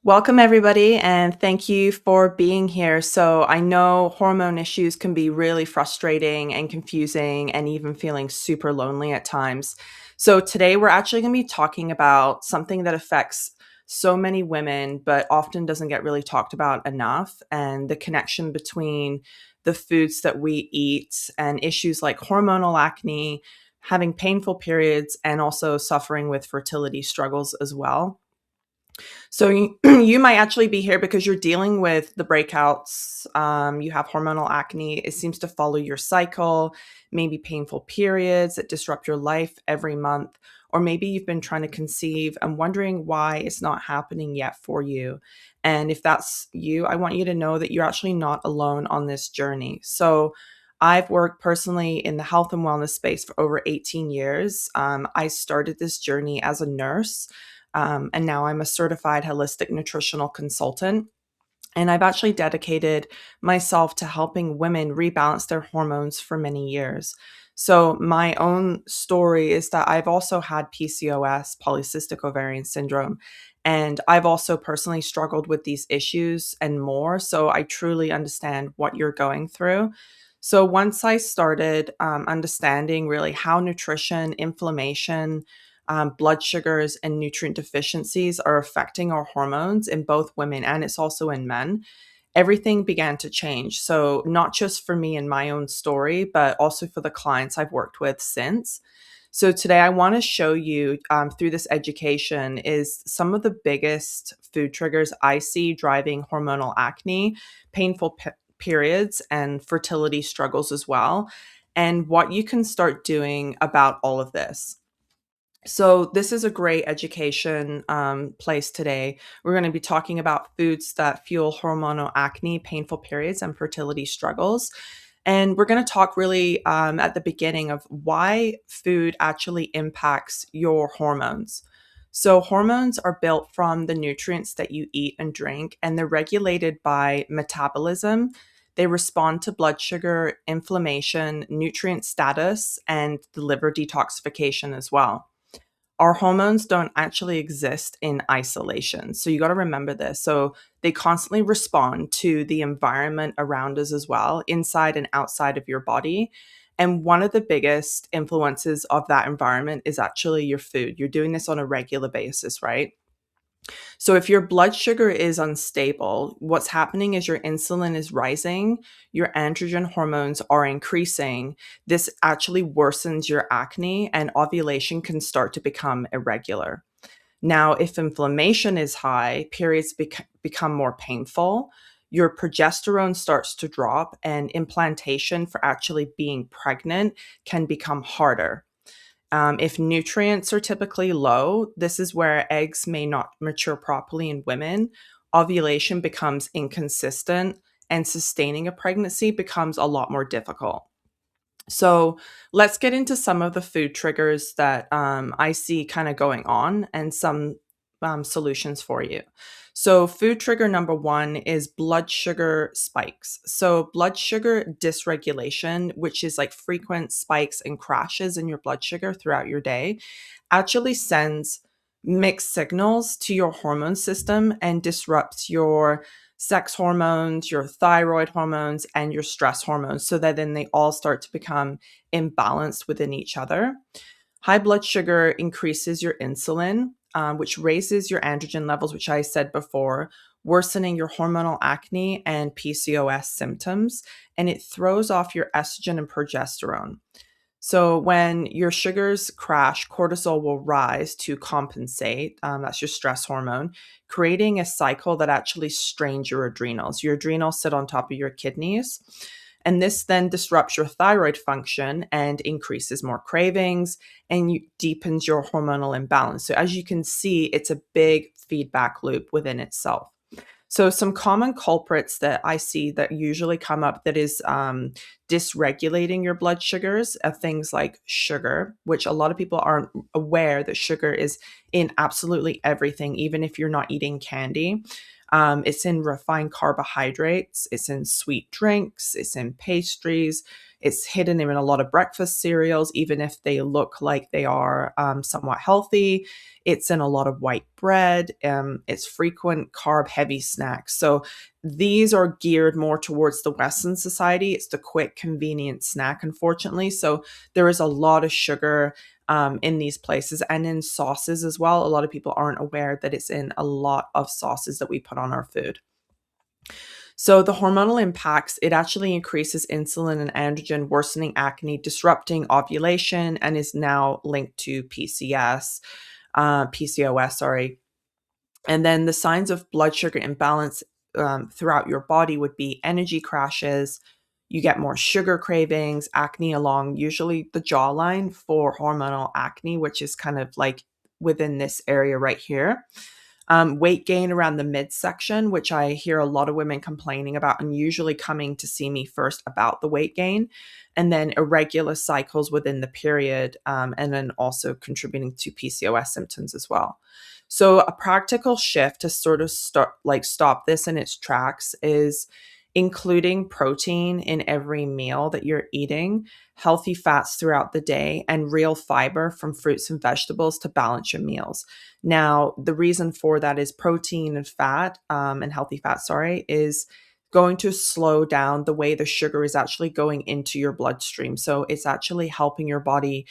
Welcome, everybody, and thank you for being here. So, I know hormone issues can be really frustrating and confusing, and even feeling super lonely at times. So, today we're actually going to be talking about something that affects so many women, but often doesn't get really talked about enough, and the connection between the foods that we eat and issues like hormonal acne, having painful periods, and also suffering with fertility struggles as well. So you might actually be here because you're dealing with the breakouts. You have hormonal acne. It seems to follow your cycle, maybe painful periods that disrupt your life every month. Or maybe you've been trying to conceive and wondering why it's not happening yet for you. And if that's you, I want you to know that you're actually not alone on this journey. So I've worked personally in the health and wellness space for over 18 years. I started this journey as a nurse, and now I'm a certified holistic nutritional consultant. And I've actually dedicated myself to helping women rebalance their hormones for many years. So, my own story is that I've also had PCOS, polycystic ovarian syndrome, and I've also personally struggled with these issues and more. So, I truly understand what you're going through. So, once I started understanding really how nutrition, inflammation, blood sugars and nutrient deficiencies are affecting our hormones in both women and it's also in men, everything began to change. So, not just for me and my own story, but also for the clients I've worked with since. So, today I want to show you through this education is some of the biggest food triggers I see driving hormonal acne, painful periods, and fertility struggles as well, and what you can start doing about all of this. So, this is a great education place today. We're going to be talking about foods that fuel hormonal acne, painful periods, and fertility struggles. And we're going to talk really at the beginning of why food actually impacts your hormones. So, hormones are built from the nutrients that you eat and drink, and they're regulated by metabolism. They respond to blood sugar, inflammation, nutrient status, and the liver detoxification as well. Our hormones don't actually exist in isolation. So you got to remember this. So they constantly respond to the environment around us as well, inside and outside of your body. And one of the biggest influences of that environment is actually your food. You're doing this on a regular basis, right? So if your blood sugar is unstable, what's happening is your insulin is rising, your androgen hormones are increasing. This actually worsens your acne and ovulation can start to become irregular. Now, if inflammation is high, periods become more painful. Your progesterone starts to drop, and implantation for actually being pregnant can become harder. If nutrients are typically low, this is where eggs may not mature properly in women. Ovulation becomes inconsistent, and sustaining a pregnancy becomes a lot more difficult. So, let's get into some of the food triggers that I see kind of going on and some solutions for you. So, food trigger number one is blood sugar spikes. So, blood sugar dysregulation, which is like frequent spikes and crashes in your blood sugar throughout your day, actually sends mixed signals to your hormone system and disrupts your sex hormones, your thyroid hormones, and your stress hormones, so that then they all start to become imbalanced within each other. High blood sugar increases your insulin, which raises your androgen levels, which I said before, worsening your hormonal acne and PCOS symptoms, and it throws off your estrogen and progesterone. So when your sugars crash, cortisol will rise to compensate. That's your stress hormone, creating a cycle that actually strains your adrenals. Your adrenals sit on top of your kidneys. And this then disrupts your thyroid function and increases more cravings and deepens your hormonal imbalance. So as you can see, it's a big feedback loop within itself. So some common culprits that I see that usually come up that is dysregulating your blood sugars are things like sugar, which a lot of people aren't aware that sugar is in absolutely everything, even if you're not eating candy. It's in refined carbohydrates, it's in sweet drinks, it's in pastries, it's hidden in a lot of breakfast cereals, even if they look like they are somewhat healthy. It's in a lot of white bread. It's frequent carb heavy snacks. So these are geared more towards the Western society. It's the quick, convenient snack, unfortunately. So there is a lot of sugar in these places and in sauces as well. A lot of people aren't aware that it's in a lot of sauces that we put on our food. So the hormonal impacts, it actually increases insulin and androgen, worsening acne, disrupting ovulation, and is now linked to PCOS, sorry. And then the signs of blood sugar imbalance throughout your body would be energy crashes. You get more sugar cravings, acne along usually the jawline for hormonal acne, which is kind of like within this area right here. Weight gain around the midsection, which I hear a lot of women complaining about and usually coming to see me first about the weight gain. And then irregular cycles within the period, and then also contributing to PCOS symptoms as well. So a practical shift to sort of stop this in its tracks is including protein in every meal that you're eating, healthy fats throughout the day, and real fiber from fruits and vegetables to balance your meals. Now, the reason for that is protein and fat, and healthy fat, sorry, is going to slow down the way the sugar is actually going into your bloodstream. So it's actually helping your body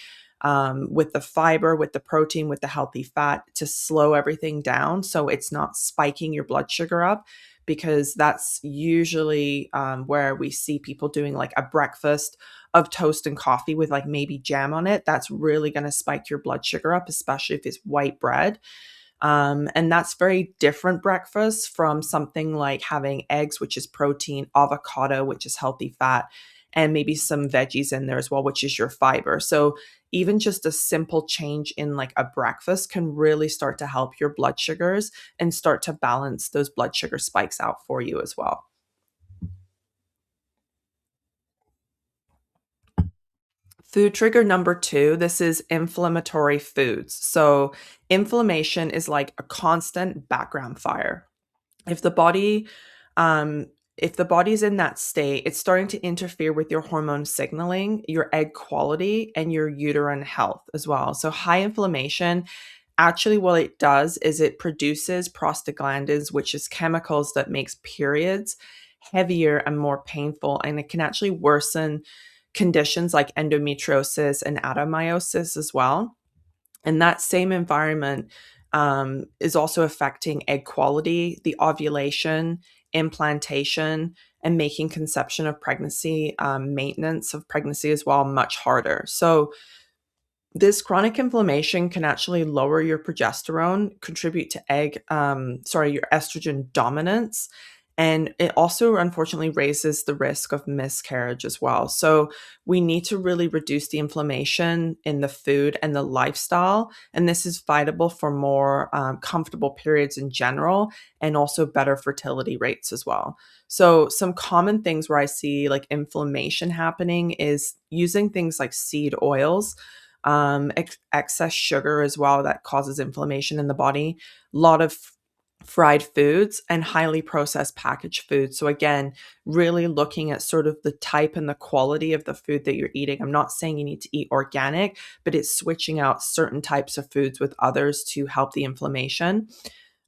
with the fiber, with the protein, with the healthy fat to slow everything down. So it's not spiking your blood sugar up, because that's usually where we see people doing like a breakfast of toast and coffee with like maybe jam on it. That's really going to spike your blood sugar up, especially if it's white bread. And that's very different breakfast from something like having eggs, which is protein, avocado, which is healthy fat, and maybe some veggies in there as well, which is your fiber. So even just a simple change in like a breakfast can really start to help your blood sugars and start to balance those blood sugar spikes out for you as well. Food trigger number two, this is inflammatory foods. So inflammation is like a constant background fire. If the body um if the body's in that state, it's starting to interfere with your hormone signaling, your egg quality, and your uterine health as well. So high inflammation, actually what it does is it produces prostaglandins, which is chemicals that makes periods heavier and more painful, and it can actually worsen conditions like endometriosis and adenomyosis as well. And that same environment is also affecting egg quality, the ovulation, implantation, and making conception of pregnancy, maintenance of pregnancy as well, much harder. So this chronic inflammation can actually lower your progesterone, contribute to your estrogen dominance, and it also unfortunately raises the risk of miscarriage as well. So we need to really reduce the inflammation in the food and the lifestyle, and this is vital for more comfortable periods in general, and also better fertility rates as well. So some common things where I see like inflammation happening is using things like seed oils, excess sugar as well that causes inflammation in the body, a lot of fried foods, and highly processed packaged foods. So again, really looking at sort of the type and the quality of the food that you're eating. I'm not saying you need to eat organic, but it's switching out certain types of foods with others to help the inflammation.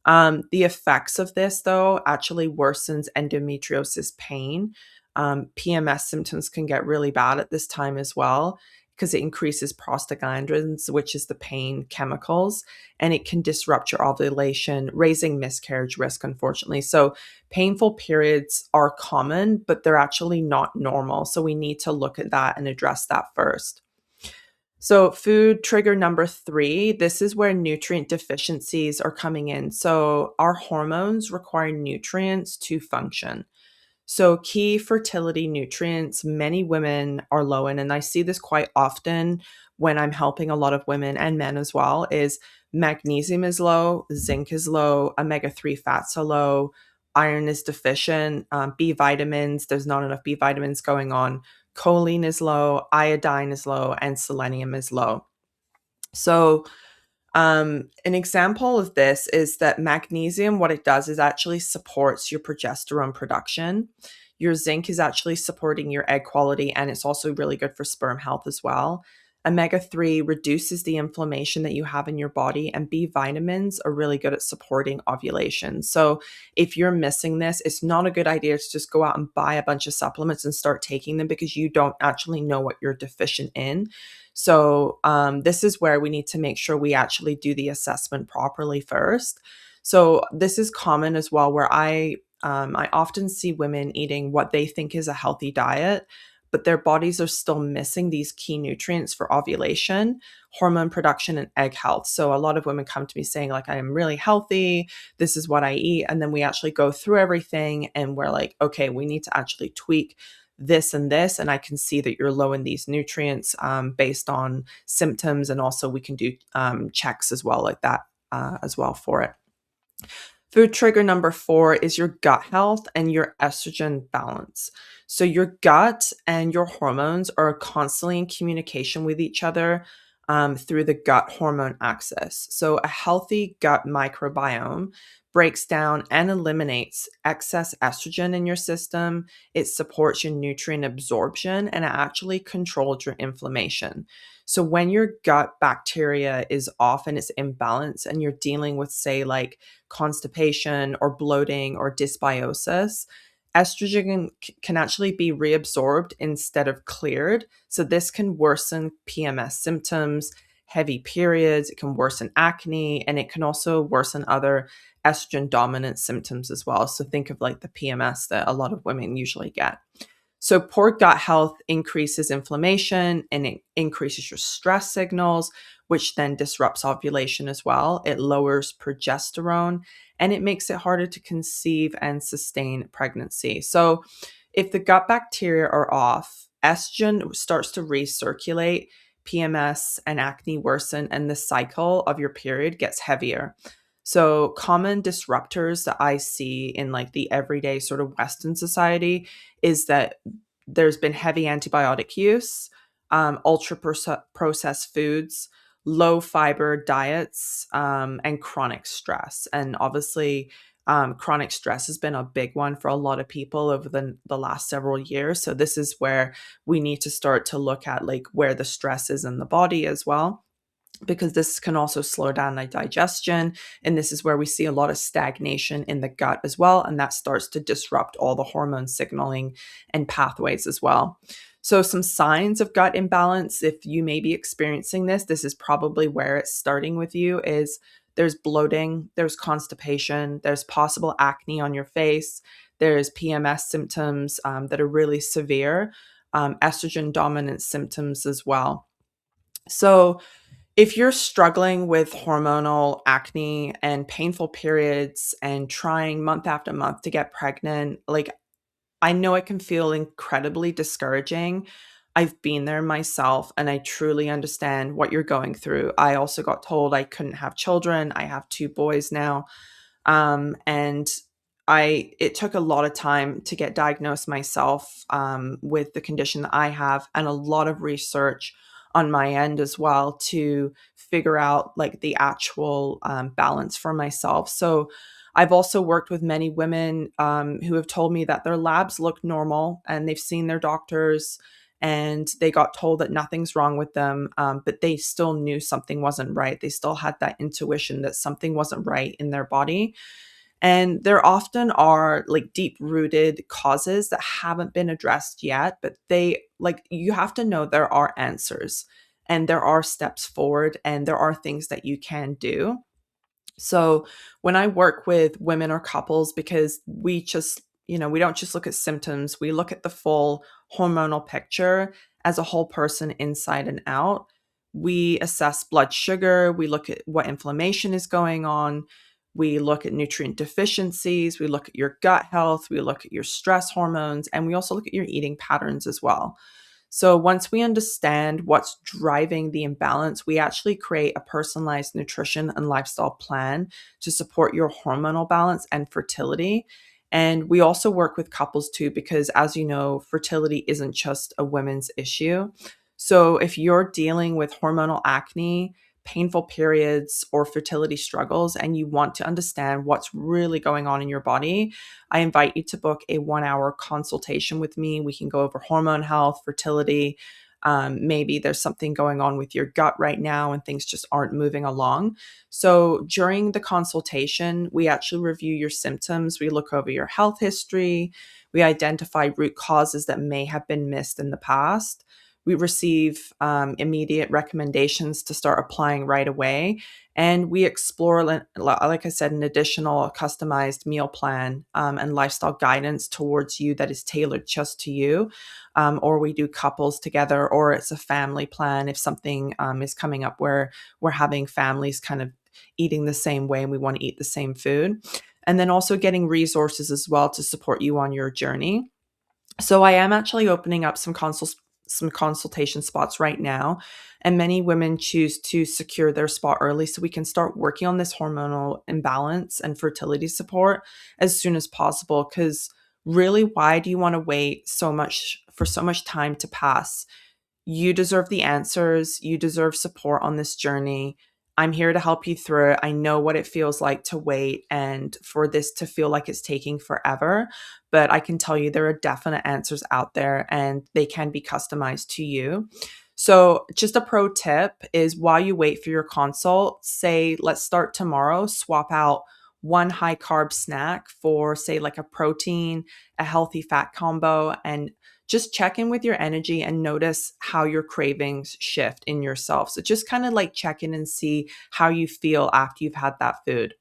The effects of this, though, actually worsens endometriosis pain. PMS symptoms can get really bad at this time as well, because it increases prostaglandins, which is the pain chemicals, and it can disrupt your ovulation, raising miscarriage risk, unfortunately. So painful periods are common, but they're actually not normal. So we need to look at that and address that first. So, food trigger number three, this is where nutrient deficiencies are coming in. So, our hormones require nutrients to function. So, key fertility nutrients, many women are low in, and I see this quite often when I'm helping a lot of women and men as well, is magnesium is low, zinc is low, omega-3 fats are low, iron is deficient, B vitamins, there's not enough B vitamins going on, choline is low, iodine is low, and selenium is low. So An example of this is that magnesium, what it does is actually supports your progesterone production. Your zinc is actually supporting your egg quality, and it's also really good for sperm health as well. Omega-3 reduces the inflammation that you have in your body, and B vitamins are really good at supporting ovulation. So, if you're missing this, it's not a good idea to just go out and buy a bunch of supplements and start taking them because you don't actually know what you're deficient in. So, this is where we need to make sure we actually do the assessment properly first. So, this is common as well, where I often see women eating what they think is a healthy diet, but their bodies are still missing these key nutrients for ovulation, hormone production, and egg health. So, a lot of women come to me saying, like, I am really healthy. This is what I eat. And then we actually go through everything and we're like, okay, we need to actually tweak this and this. And I can see that you're low in these nutrients based on symptoms. And also, we can do checks as well, like that as well for it. Food trigger number 4 is your gut health and your estrogen balance. So, your gut and your hormones are constantly in communication with each other through the gut hormone axis. So, a healthy gut microbiome breaks down and eliminates excess estrogen in your system. It supports your nutrient absorption and it actually controls your inflammation. So, when your gut bacteria is off and it's imbalanced, and you're dealing with, say, like constipation or bloating or dysbiosis, estrogen can actually be reabsorbed instead of cleared. So this can worsen PMS symptoms, heavy periods, it can worsen acne, and it can also worsen other estrogen dominant symptoms as well. So think of like the PMS that a lot of women usually get. So, poor gut health increases inflammation and it increases your stress signals, which then disrupts ovulation as well. It lowers progesterone and it makes it harder to conceive and sustain pregnancy. So, if the gut bacteria are off, estrogen starts to recirculate, PMS and acne worsen, and the cycle of your period gets heavier. So, common disruptors that I see in like the everyday sort of Western society is that there's been heavy antibiotic use, ultra processed foods, low fiber diets, and chronic stress. And obviously, chronic stress has been a big one for a lot of people over the last several years. So this is where we need to start to look at like where the stress is in the body as well, because this can also slow down the digestion. And this is where we see a lot of stagnation in the gut as well. And that starts to disrupt all the hormone signaling and pathways as well. So, some signs of gut imbalance, if you may be experiencing this is probably where it's starting with you, is there's bloating, there's constipation, there's possible acne on your face, there's PMS symptoms that are really severe, estrogen dominant symptoms as well. So, if you're struggling with hormonal acne and painful periods and trying month after month to get pregnant, like I know it can feel incredibly discouraging. I've been there myself and I truly understand what you're going through. I also got told I couldn't have children. I have 2 boys now. And it took a lot of time to get diagnosed myself with the condition that I have, and a lot of research on my end as well to figure out like the actual balance for myself. So I've also worked with many women who have told me that their labs look normal and they've seen their doctors and they got told that nothing's wrong with them, but they still knew something wasn't right. They still had that intuition that something wasn't right in their body. And there often are like deep rooted causes that haven't been addressed yet, but you have to know there are answers and there are steps forward and there are things that you can do. So when I work with women or couples, because we don't just look at symptoms, we look at the full hormonal picture as a whole person inside and out. We assess blood sugar, we look at what inflammation is going on, we look at nutrient deficiencies, we look at your gut health, we look at your stress hormones, and we also look at your eating patterns as well. So once we understand what's driving the imbalance, we actually create a personalized nutrition and lifestyle plan to support your hormonal balance and fertility. And we also work with couples too, because as you know, fertility isn't just a women's issue. So if you're dealing with hormonal acne, painful periods or fertility struggles and you want to understand what's really going on in your body, I invite you to book a 1 hour consultation with me. We can go over hormone health, fertility. Maybe there's something going on with your gut right now and things just aren't moving along. So during the consultation, we actually review your symptoms. We look over your health history. We identify root causes that may have been missed in the past. We receive immediate recommendations to start applying right away. And we explore, like I said, an additional customized meal plan and lifestyle guidance towards you that is tailored just to you. Or we do couples together, or it's a family plan if something is coming up where we're having families kind of eating the same way and we want to eat the same food. And then also getting resources as well to support you on your journey. So I am actually opening up some consultation spots right now, and many women choose to secure their spot early so we can start working on this hormonal imbalance and fertility support as soon as possible. Because really, why do you want to wait so much time to pass? You deserve the answers. You deserve support on this journey. I'm here to help you through it. I know what it feels like to wait and for this to feel like it's taking forever, but I can tell you there are definite answers out there and they can be customized to you. So, just a pro tip is while you wait for your consult, say, let's start tomorrow, swap out one high carb snack for, say, like a protein, a healthy fat combo, and just check in with your energy and notice how your cravings shift in yourself. So just kind of like check in and see how you feel after you've had that food.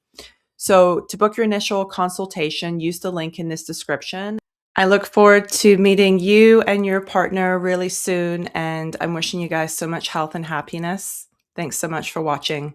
So to book your initial consultation, use the link in this description. I look forward to meeting you and your partner really soon, and I'm wishing you guys so much health and happiness. Thanks so much for watching.